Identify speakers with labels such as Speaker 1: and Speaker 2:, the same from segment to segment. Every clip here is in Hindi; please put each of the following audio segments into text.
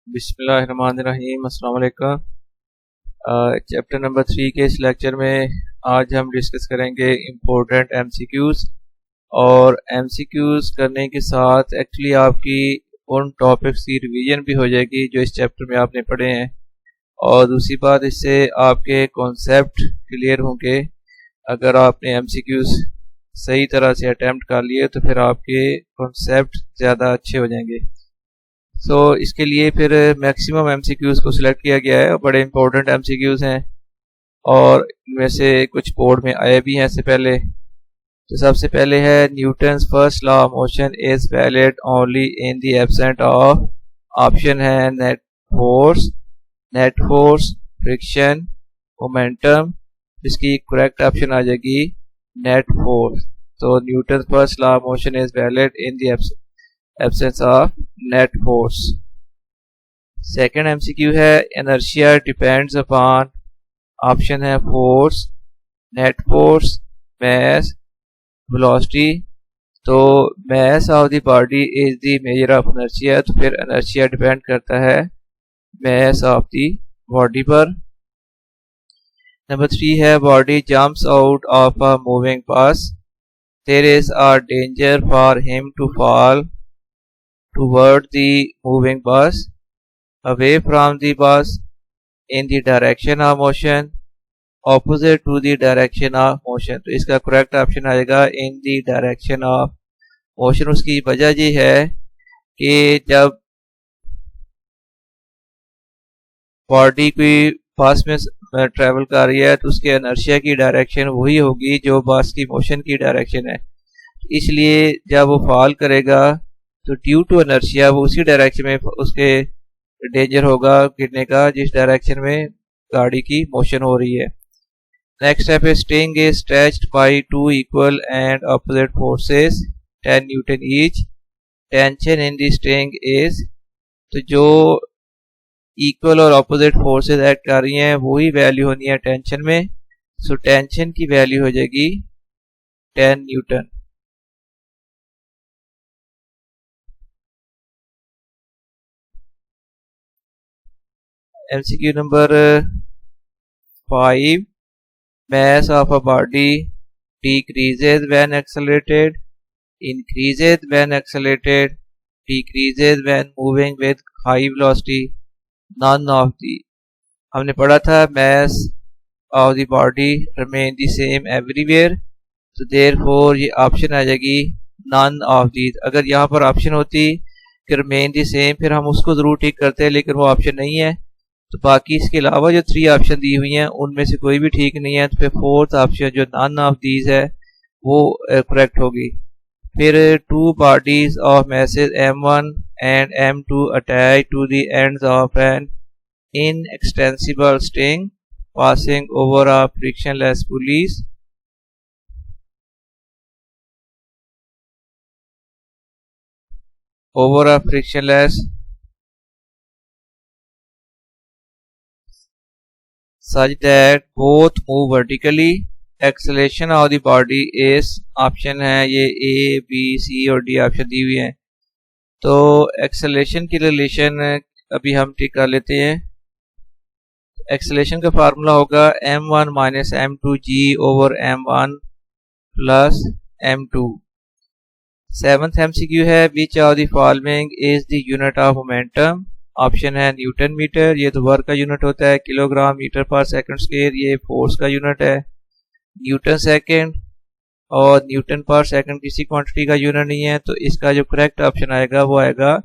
Speaker 1: बिस्मिल्लाहिर्रहमानिर्रहीम। अस्सलाम वालेकुम। चैप्टर नंबर 3 के इस लेक्चर में आज हम डिस्कस करेंगे इम्पोर्टेंट एमसीक्यूज़। और एमसीक्यूज़ करने के साथ एक्चुअली आपकी उन टॉपिक्स की रिवीजन भी हो जाएगी जो इस चैप्टर में आपने पढ़े हैं, और दूसरी बात इससे आपके कॉन्सेप्ट क्लियर होंगे। अगर आपने एमसीक्यूज़ सही तरह से अटैम्प्ट कर लिए तो फिर आपके कॉन्सेप्ट ज़्यादा अच्छे हो जाएंगे। इसके लिए फिर मैक्सिमम एमसीक्यूज़ को सिलेक्ट किया गया है और बड़े इंपॉर्टेंट एमसीक्यूज़ हैं, और इनमें से कुछ बोर्ड में आए भी हैं इससे पहले। तो सबसे पहले है Newton's first law of motion is valid only in the absent of. Option है नेट फोर्स, फ्रिक्शन, मोमेंटम। इसकी करेक्ट ऑप्शन आ जाएगी नेट फोर्स। तो Newton's first law of motion is valid in the absence of net force। Second MCQ है inertia depends upon। ऑप्शन है force, net force, mass, velocity। तो mass of the body is the measure of inertia, तो फिर inertia डिपेंड करता है mass of the body पर। नंबर 3 है body jumps out of a moving bus, there is a danger for him to fall toward the moving bus, away from the bus, in the direction of motion, opposite to the direction of motion। तो इसका करेक्ट ऑप्शन आएगा इन द डायरेक्शन ऑफ मोशन। उसकी वजह ये है कि जब बॉडी कोई बस में ट्रेवल कर रही है तो उसके इनर्शिया की डायरेक्शन वही होगी जो बस की मोशन की डायरेक्शन है। इसलिए जब वो फॉल करेगा तो ड्यू टू इनर्शिया वो उसी डायरेक्शन में उसके डेंजर होगा गिरने का जिस डायरेक्शन में गाड़ी की मोशन हो रही है। नेक्स्ट स्टेप है string is stretched by two equal and opposite forces 10 Newton each, tension in the string is. तो जो इक्वल और ऑपोजिट फोर्सेस ऐड कर रही हैं वही वैल्यू होनी है टेंशन में। सो टेंशन की वैल्यू हो जाएगी 10 Newton. MCQ number 5, mass of a body decreases when accelerated, increases when accelerated, decreases when moving with high velocity, none of the। हमने पढ़ा था mass of the body remain the same everywhere, तो therefore ये ऑप्शन आ जाएगी none of these। अगर यहाँ पर ऑप्शन होती कि remain the same फिर हम उसको ज़रूर ठीक करते हैं, लेकिन वो ऑप्शन नहीं है। तो बाकी इसके अलावा जो 3 ऑप्शन दी हुई हैं उनमें से कोई भी ठीक नहीं है, तो फिर फोर्थ ऑप्शन जो नन ऑफ दीज है वो करेक्ट होगी। फिर two bodies of masses M1 and M2 attach to the ends of an inextensible string passing over a frictionless pulleys. Over a frictionless such that both move vertically, acceleration of the body is। Option है ये A, B, C और D ऑप्शन दी हुई हैं। तो एक्सेलेरेशन की रिलेशन अभी हम ठीक कर लेते हैं। एक्सेलेरेशन का फार्मूला होगा M1 minus M2G over M1 plus M2। Seventh MCQ है which of the following is the unit of momentum. Option है न्यूटन मीटर, ये तो वर्क का यूनिट होता है। Kilogram metre per second square, ये फोर्स का यूनिट है। न्यूटन सेकंड और न्यूटन पर सेकंड किसी क्वांटिटी का यूनिट नहीं है, तो इसका जो करेक्ट ऑप्शन आएगा वो आएगा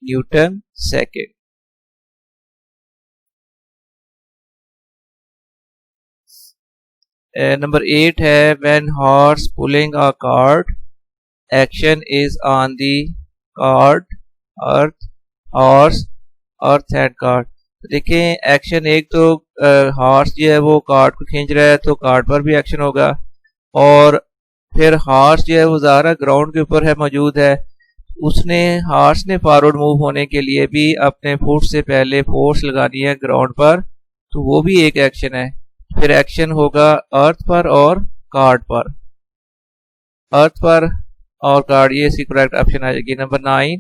Speaker 1: न्यूटन सेकंड। नंबर 8 है when horse pulling a cart, action is on the cart, horse, earth and cart. देखें एक्शन एक तो हॉर्स जो है वो कार्ट को खींच रहा है तो कार्ट पर भी एक्शन होगा, और फिर हॉर्स जो है वो ज़ाहिर ग्राउंड के ऊपर है मौजूद है, उसने हॉर्स ने फॉरवर्ड मूव होने के लिए भी अपने फुट से पहले फोर्स लगानी है ग्राउंड पर, तो वो भी एक एक्शन है। फिर एक्शन होगा अर्थ पर और कार्ट पर, अर्थ पर और कार्ड, ये इसकी करेक्ट ऑप्शन आ जाएगी। Number 9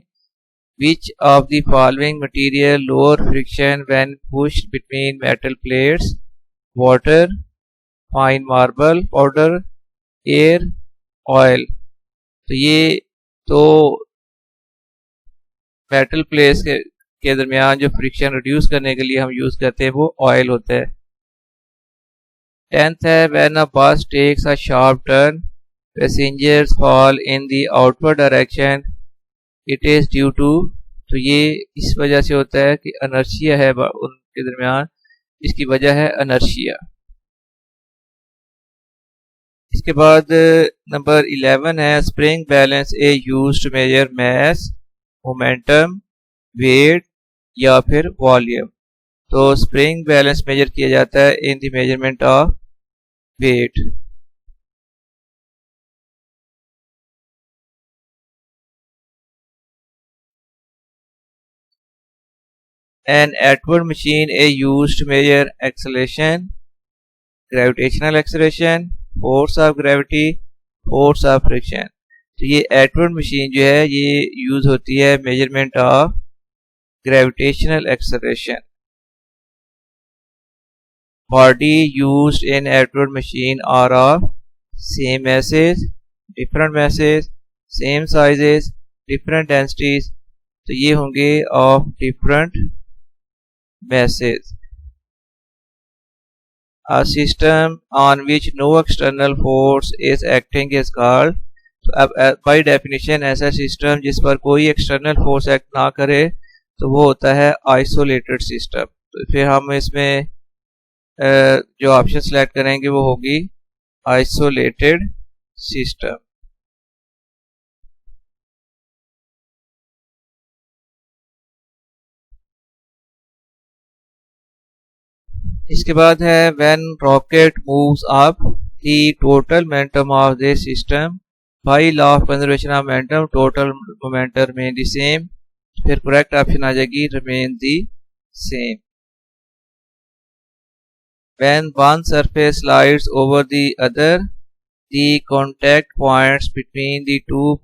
Speaker 1: Which of the following material lower friction when pushed between metal plates? Water, fine marble powder, air, oil. तो ये तो मेटल प्लेट्स के दरमियान जो फ्रिक्शन रिड्यूस करने के लिए हम यूज करते हैं वो ऑयल होता है। 10th है when a bus takes a sharp turn passengers fall in the outward direction it is due to. तो ये इस वजह से होता है कि अनर्शिया है उनके दरमियान, इसकी वजह है अनर्शिया। इसके बाद नंबर 11 है spring balance a used to measure mass, momentum, weight या फिर वॉल्यूम। तो स्प्रिंग बैलेंस मेजर किया जाता है in the measurement of weight. An Atwood machine is used to measure acceleration, gravitational acceleration, force of gravity, force of friction। तो ये एटवर्ड मशीन जो है ये यूज होती है measurement of gravitational acceleration. Body used in एटवर्ड machine are of same masses, different masses, same sizes, different densities। तो ये होंगे of different masses। A system on which no external force is acting is called। तो अब बाई डेफिनेशन ऐसा सिस्टम जिस पर कोई एक्सटर्नल फोर्स एक्ट ना करे तो वो होता है आइसोलेटेड सिस्टम। तो फिर हम इसमें जो ऑप्शन सेलेक्ट करेंगे वो होगी आइसोलेटेड सिस्टम। इसके बाद है when rocket moves up the total momentum of the system by law of conservation of momentum total momentum remain the same. फिर करेक्ट ऑप्शन आ जाएगी remain the same. When one surface slides over the other the contact points between the two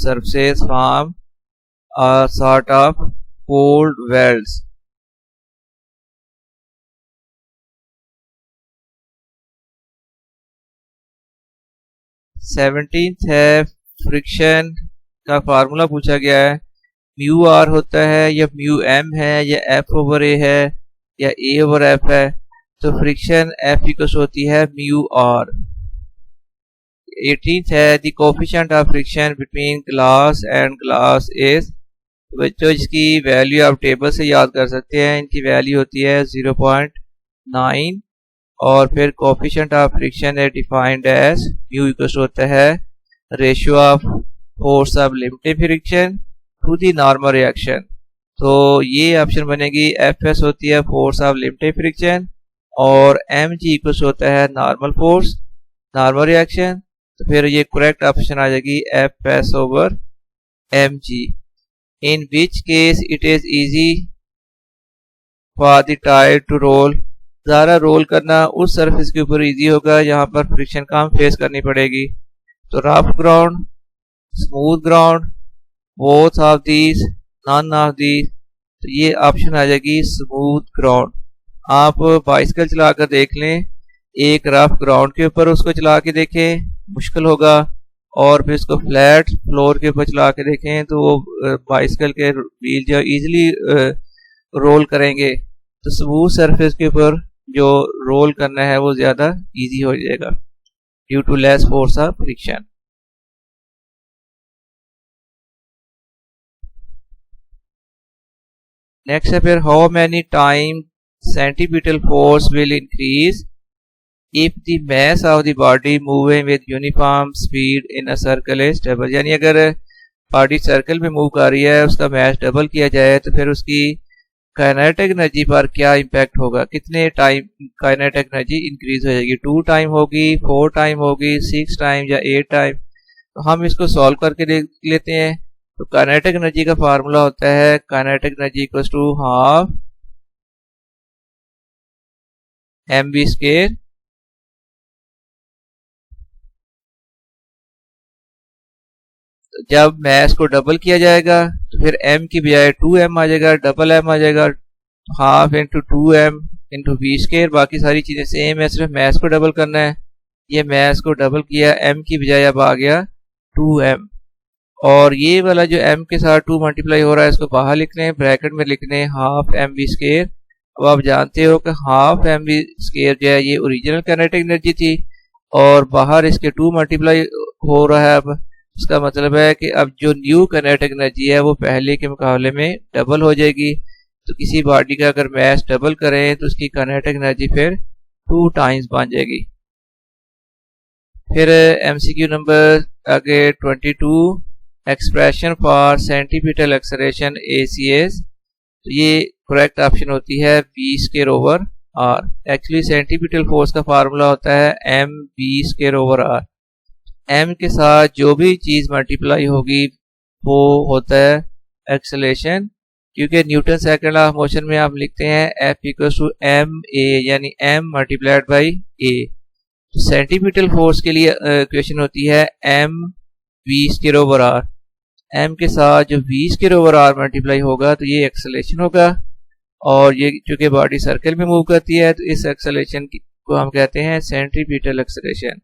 Speaker 1: surfaces form a sort of cold welds. 17th है फ्रिक्शन का फार्मूला पूछा गया है। म्यू आर होता है या म्यू एम है या एफ ओवर ए है या ए ओवर एफ है। तो फ्रिक्शन एफ इक्वल होती है म्यू आर। 18th है the coefficient of friction between glass and glass is. बच्चों इसकी वैल्यू आप टेबल से याद कर सकते हैं। इनकी वैल्यू होती है 0.9 और फिर कोफिशिएंट ऑफ फ्रिक्शन है डिफाइंड एज म्यू इक्वल होता है ratio of force of limiting friction to the normal reaction. तो ये ऑप्शन बनेगी एफ एस होती है फोर्स ऑफ लिमिटिंग फ्रिक्शन और एम जी इक्वल होता है नॉर्मल फोर्स नॉर्मल रिएक्शन। तो फिर ये करेक्ट ऑप्शन आ जाएगी F S over M G. In which case it is easy for the tyre to roll. ज़्यादा रोल करना उस सरफेस के ऊपर इजी होगा जहां पर फ्रिक्शन कम फेस करनी पड़ेगी। तो rough ground, smooth ground, both of these, none of these. तो ये ऑप्शन आ जाएगी स्मूथ ग्राउंड। आप बाइसिकल चला कर देख लें, एक रफ ग्राउंड के ऊपर उसको चला के देखें मुश्किल होगा और फिर उसको फ्लैट फ्लोर के ऊपर चला के देखें तो वो बाइसिकल के व्हील जो इजीली रोल करेंगे। तो स्मूथ सरफेस के ऊपर जो रोल करना है वो ज़्यादा इजी हो जाएगा due to less force of friction. Next है फिर how many time centripetal force will increase if the mass of the body moving with uniform speed in a circle is double. यानी अगर बॉडी सर्कल में मूव कर रही है उसका मास डबल किया जाए तो फिर उसकी काइनेटिक एनर्जी पर क्या इम्पैक्ट होगा, कितने टाइम काइनेटिक एनर्जी इंक्रीज हो जाएगी। 2 टाइम होगी, 4 टाइम होगी, 6 टाइम या 8 टाइम। तो हम इसको सॉल्व करके देख लेते हैं। तो काइनेटिक एनर्जी का फार्मूला होता है kinetic energy equals to half M B square जब मैस को डबल किया जाएगा तो फिर m की बजाय 2m आ जाएगा, डबल m आ जाएगा, half into 2m into V square. बाकी सारी चीज़ें सेम है, सिर्फ मैस को डबल करना है। ये मैस को डबल किया, m की बजाय अब आ गया 2m, और ये वाला जो m के साथ 2 मल्टीप्लाई हो रहा है इसको बाहर लिख लें, ब्रैकेट में लिख लें हाफ एम वी स्केयर। अब आप जानते हो कि हाफ एम वी स्केयर जो है ये ओरिजिनल काइनेटिक एनर्जी थी, और बाहर इसके 2 मल्टीप्लाई हो रहा है। अब इसका मतलब है कि अब जो न्यू काइनेटिक एनर्जी है वो पहले के मुकाबले में डबल हो जाएगी। तो किसी बॉडी का अगर मैस डबल करें तो उसकी काइनेटिक एनर्जी फिर 2 टाइम्स बन जाएगी। फिर MCQ नंबर आगे 22, expression for centripetal acceleration ACS। तो ये करेक्ट ऑप्शन होती है v square over r। Actually centripetal force का फार्मूला होता है mv square over r। m के साथ जो भी चीज़ मल्टीप्लाई होगी वो होता है एक्सेलरेशन, क्योंकि Newton second law of motion में आप लिखते हैं F इक्वल्स टू ma, यानी m multiplied by a। Centripetal force के लिए इक्वेशन होती है mv square over r। m के साथ जो v square over r multiply होगा तो ये एक्सेलरेशन होगा, और ये चूंकि बॉडी सर्कल में मूव करती है तो इस एक्सेलरेशन को हम कहते हैं centripetal acceleration.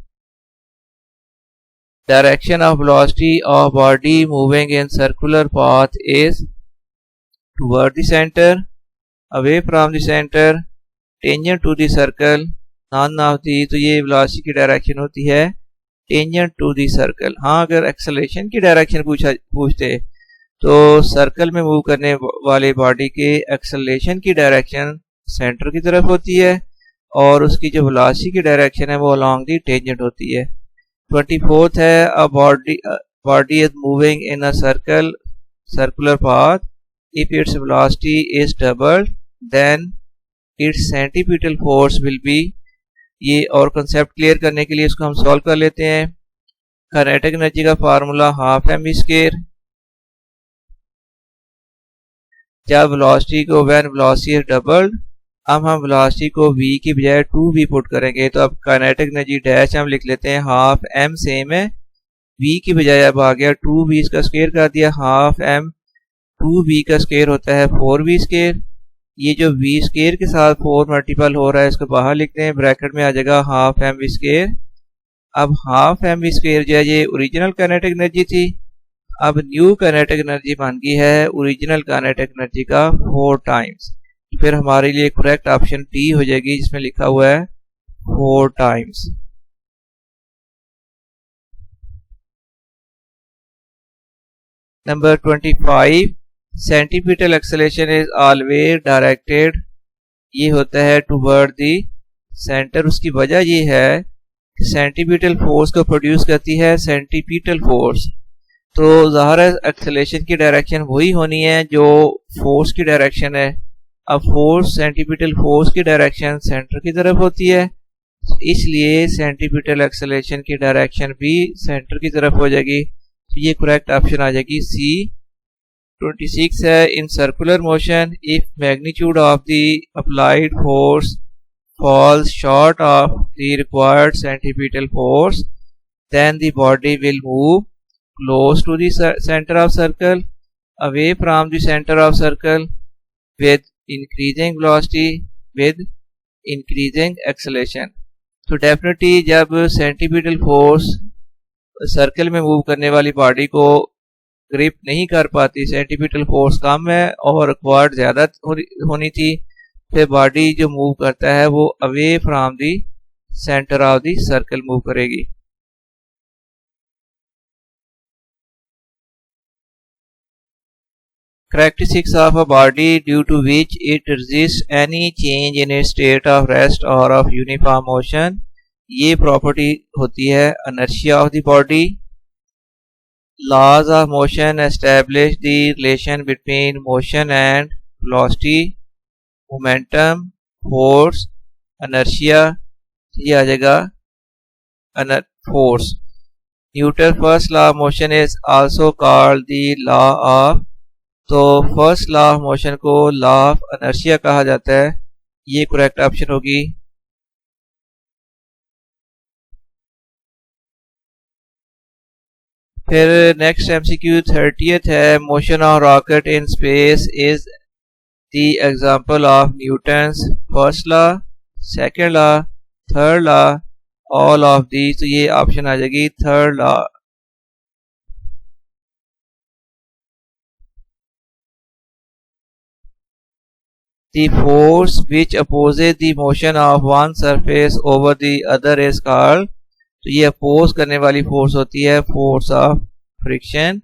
Speaker 1: Direction of velocity of body moving in circular path is toward the centre, away from the centre, tangent to the circle, none of the. तो ये वेलोसिटी की डायरेक्शन होती है टेंजेंट टू दी सर्कल। हाँ, अगर एक्सेलरेशन की डायरेक्शन पूछते तो सर्कल में मूव करने वाले बॉडी के एक्सेलरेशन की डायरेक्शन सेंटर की तरफ होती है, और उसकी जो वेलोसिटी की डायरेक्शन है वो अलोंग दी टेंजेंट होती है। 24th है, a body is moving in a circular path, if its velocity is doubled then its centripetal force will be. ये और कंसेप्ट क्लियर करने के लिए इसको हम सॉल्व कर लेते हैं। काइनेटिक एनर्जी का formula half M V square. जब वेलोसिटी को व्हेन वेलोसिटी इज डबल्ड, अब हम वेलोसिटी को v की बजाय 2v पुट करेंगे, तो अब काइनेटिक एनर्जी डैश हम लिख लेते हैं हाफ m सेम है, v की बजाय अब आ गया 2v, इसका स्क्वायर कर दिया, हाफ m 2v का स्क्वायर होता है 4v स्क्वायर। ये जो v स्क्वायर के साथ 4 मल्टीपल हो रहा है इसको बाहर लिखते हैं, ब्रैकेट में आ जाएगा हाफ एम वी स्क्वायर। अब हाफ एम वी स्क्वायर जो है ये ओरिजिनल काइनेटिक एनर्जी थी, अब न्यू काइनेटिक एनर्जी बन गई है ओरिजिनल काइनेटिक एनर्जी का 4 टाइम्स। फिर हमारे लिए करेक्ट ऑप्शन टी हो जाएगी जिसमें लिखा हुआ है 4 times. Number 25, centripetal acceleration is always directed, ये होता है टुवर्ड दी सेंटर। उसकी वजह ये है कि सेंटीपिटल फोर्स को प्रोड्यूस करती है सेंटीपिटल फोर्स, तो ज़ाहिर है एक्सेलरेशन की डायरेक्शन वही होनी है जो फोर्स की डायरेक्शन है। अब फोर्स सेंटीपिटल फोर्स की डायरेक्शन सेंटर की तरफ होती है, इसलिए सेंटीपिटल एक्सेलरेशन की डायरेक्शन भी सेंटर की तरफ हो जाएगी, तो ये करेक्ट ऑप्शन आ जाएगी सी। 26 है, in circular motion if magnitude of the applied force falls short of the required centripetal force, then the body will move close to the center of circle, away from the center of circle, with increasing velocity, with increasing acceleration. तो डेफिनेटली जब सेंटीपिटल फोर्स सर्कल में मूव करने वाली बॉडी को ग्रिप नहीं कर पाती, सेंटीपिटल फोर्स कम है और रिक्वायर्ड ज़्यादा होनी थी, फिर बॉडी जो मूव करता है वो away from the centre of the circle move करेगी। Characteristics of a body due to which it resists any change in its state of rest or of uniform motion, ये प्रॉपर्टी होती है inertia of the body. Laws of motion establish the relation between motion and velocity, momentum, force, inertia, ये आ जाएगा force. Newton first law of motion is also called the law of, तो फर्स्ट लॉ ऑफ मोशन को लॉ ऑफ इनर्शिया कहा जाता है, ये करेक्ट ऑप्शन होगी। फिर नेक्स्ट MCQ 30th है, motion of rocket in space is the example of Newton's first law, second law, third law, all of the. तो ये ऑप्शन आ जाएगी third law. The force which opposes the motion of one surface over the other is called, तो ये अपोज करने वाली फोर्स होती है फोर्स ऑफ फ्रिक्शन।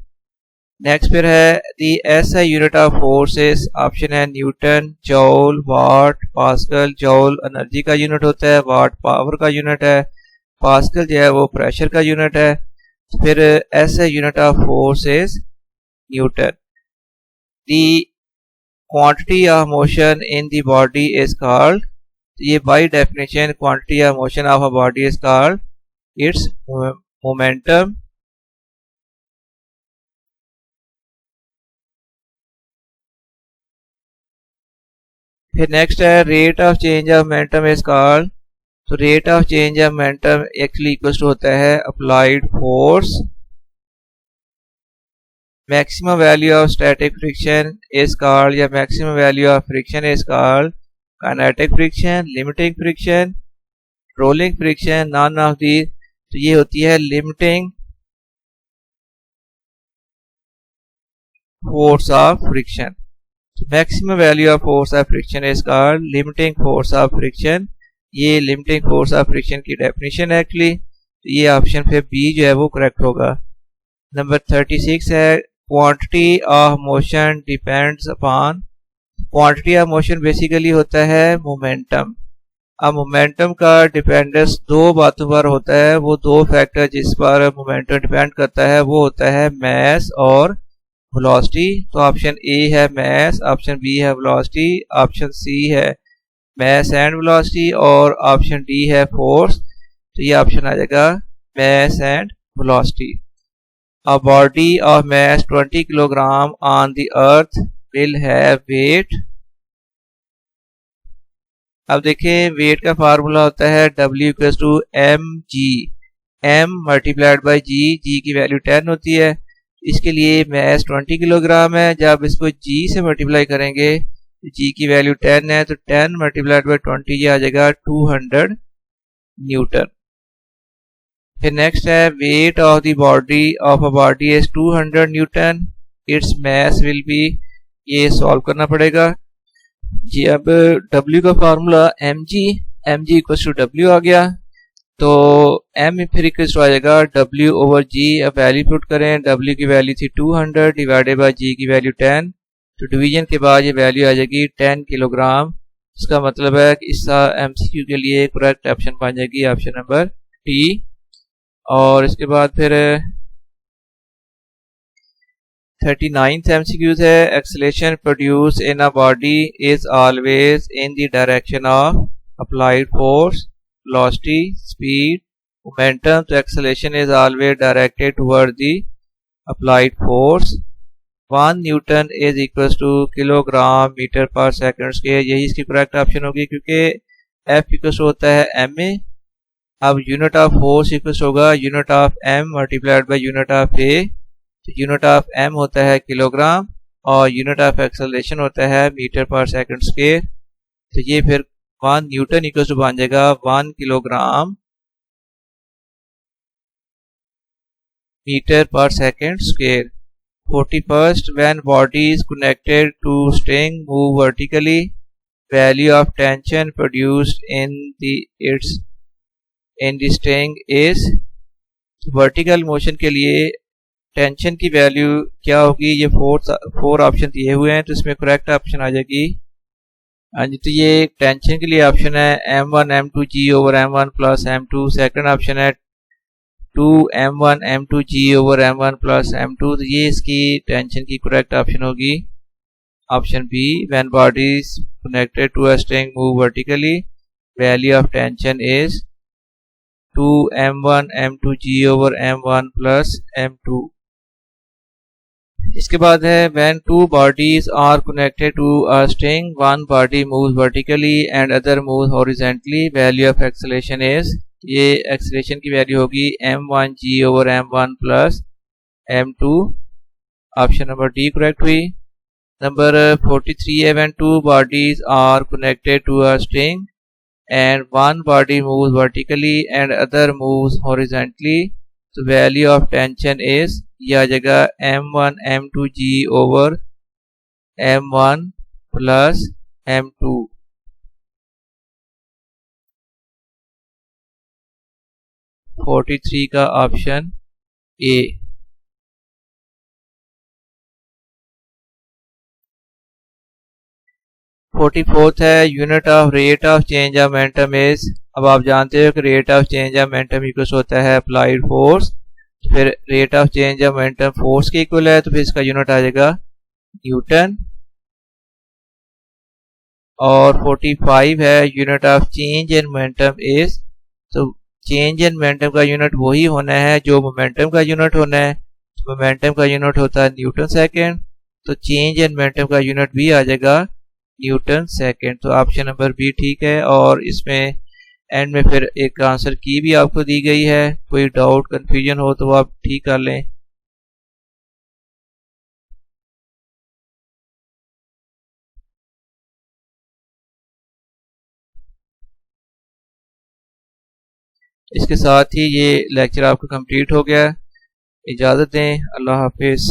Speaker 1: नेक्स्ट फिर है दी SI unit of forces, option है न्यूटन, जॉल, वाट, पास्कल। जॉल एनर्जी का यूनिट होता है, वाट पावर का यूनिट है, पास्कल जो है वो प्रेशर का यूनिट है। फिर SI unit of forces Newton. The quantity of motion in the body is called, ये by definition quantity of motion of a body is called its momentum। फिर नेक्स्ट है rate of change of momentum is called, तो rate of change of momentum actually equal to होता है applied force. Maximum value of static friction is called, या maximum value of friction is called kinetic friction, limiting friction, rolling friction, none of the. तो ये होती है limiting force of friction. Maximum value of force of friction is called limiting force of friction. ये लिमिटिंग फोर्स ऑफ फ्रिक्शन की डेफिनेशन है एक्चुअली। तो ये ऑप्शन फिर बी जो है वो करेक्ट होगा। नंबर 36 है quantity of motion depends upon, quantity of motion basically होता है मोमेंटम। अब मोमेंटम का डिपेंडेंस दो बातों पर होता है, वो दो फैक्टर जिस पर मोमेंटम डिपेंड करता है वो होता है मास और वेलोसिटी। तो ऑप्शन ए है मास, ऑप्शन बी है वेलोसिटी, ऑप्शन सी है मास एंड वेलोसिटी और ऑप्शन डी है फोर्स। तो ये ऑप्शन आ जाएगा mass and velocity. A body of mass 20 kilogram on the earth will have weight। अब देखें वेट का फार्मूला होता है W = mg, m multiplied by g, g की वैल्यू 10 होती है। इसके लिए मास 20 किलोग्राम है, जब इसको g से मल्टीप्लाई करेंगे तो g की वैल्यू 10 है, तो 10 मल्टीप्लाइड बाई 20 ये आ जाएगा 200 न्यूटन। फिर नेक्स्ट है weight of the body of a body is 200 newton, it's mass will be, ये सॉल्व करना पड़ेगा जी। अब W का formula mg, mg equal to W आ गया, तो m फिर इक्वल टू आ जाएगा W ओवर g। अब वैल्यू पुट करें, W की वैल्यू थी 200 डिवाइडेड बाई g की वैल्यू 10, तो डिवीजन के बाद ये वैल्यू आ जाएगी 10 किलोग्राम। इसका मतलब है कि इस MCQ के लिए करेक्ट ऑप्शन बन जाएगी ऑप्शन नंबर टी। और इसके बाद फिर 39th MCQ है acceleration produce in a body is always in the direction of applied force, velocity, speed, momentum. तो acceleration is always directed toward the applied force. 1 newton is equal to kilogram metre per second square, यही इसकी करेक्ट ऑप्शन होगी क्योंकि F इक्वल होता है ma। अब यूनिट ऑफ फोर्स इक्वल होगा unit of m multiplied by unit of a। तो यूनिट ऑफ m होता है किलोग्राम और यूनिट ऑफ एक्सेलरेशन होता है मीटर पर सेकंड स्क्वायर। तो ये फिर 1 न्यूटन इक्वल टू बन जाएगा 1 kilogram metre per second square. 41st when body is connected to string move vertically, value of tension produced in the string is, vertical motion के लिए टेंशन की वैल्यू क्या होगी, ये फोर ऑप्शन दिए हुए हैं, तो इसमें करेक्ट ऑप्शन आ जाएगी। हाँ जी, तो ये टेंशन के लिए ऑप्शन है m1 m2 g over m1 plus m2। Second option है 2 m1 m2 g over m1 plus m2, तो ये इसकी टेंशन की करेक्ट ऑप्शन होगी option B. When body is connected to a string move vertically, value of tension is 2 m1 m2 g over m1 plus m2। इसके बाद है when two bodies are connected to a string, one body moves vertically and other moves horizontally, value of acceleration is, ये acceleration की वैल्यू होगी m1 g over m1 plus m2, option number D correct हुई। नंबर 43 है, when two bodies are connected to a string and one body moves vertically and other moves horizontally, so value of tension is, ये आ जाएगा m1 m2g over m1 plus m2। 43 का ऑप्शन ए। 44th है, unit of rate of change of momentum is. अब आप जानते हो कि rate of change of momentum equal होता है अप्लाइड फोर्स, फिर rate of change of momentum force के इक्वल है, तो फिर इसका यूनिट आ जाएगा न्यूटन। और 45 है, unit of change in momentum is. तो चेंज इन मोमेंटम का यूनिट वही होना है जो मोमेंटम का यूनिट होना है। मोमेंटम का यूनिट होता है न्यूटन सेकेंड, तो चेंज इन मोमेंटम का यूनिट भी आ जाएगा न्यूटन सेकेंड। तो ऑप्शन नंबर बी ठीक है। और इसमें एंड में फिर एक आंसर की भी आपको दी गई है, कोई डाउट कंफ्यूजन हो तो आप ठीक कर लें। इसके साथ ही ये लेक्चर आपका कंप्लीट हो गया। इजाज़त दें, अल्लाह हाफिज़।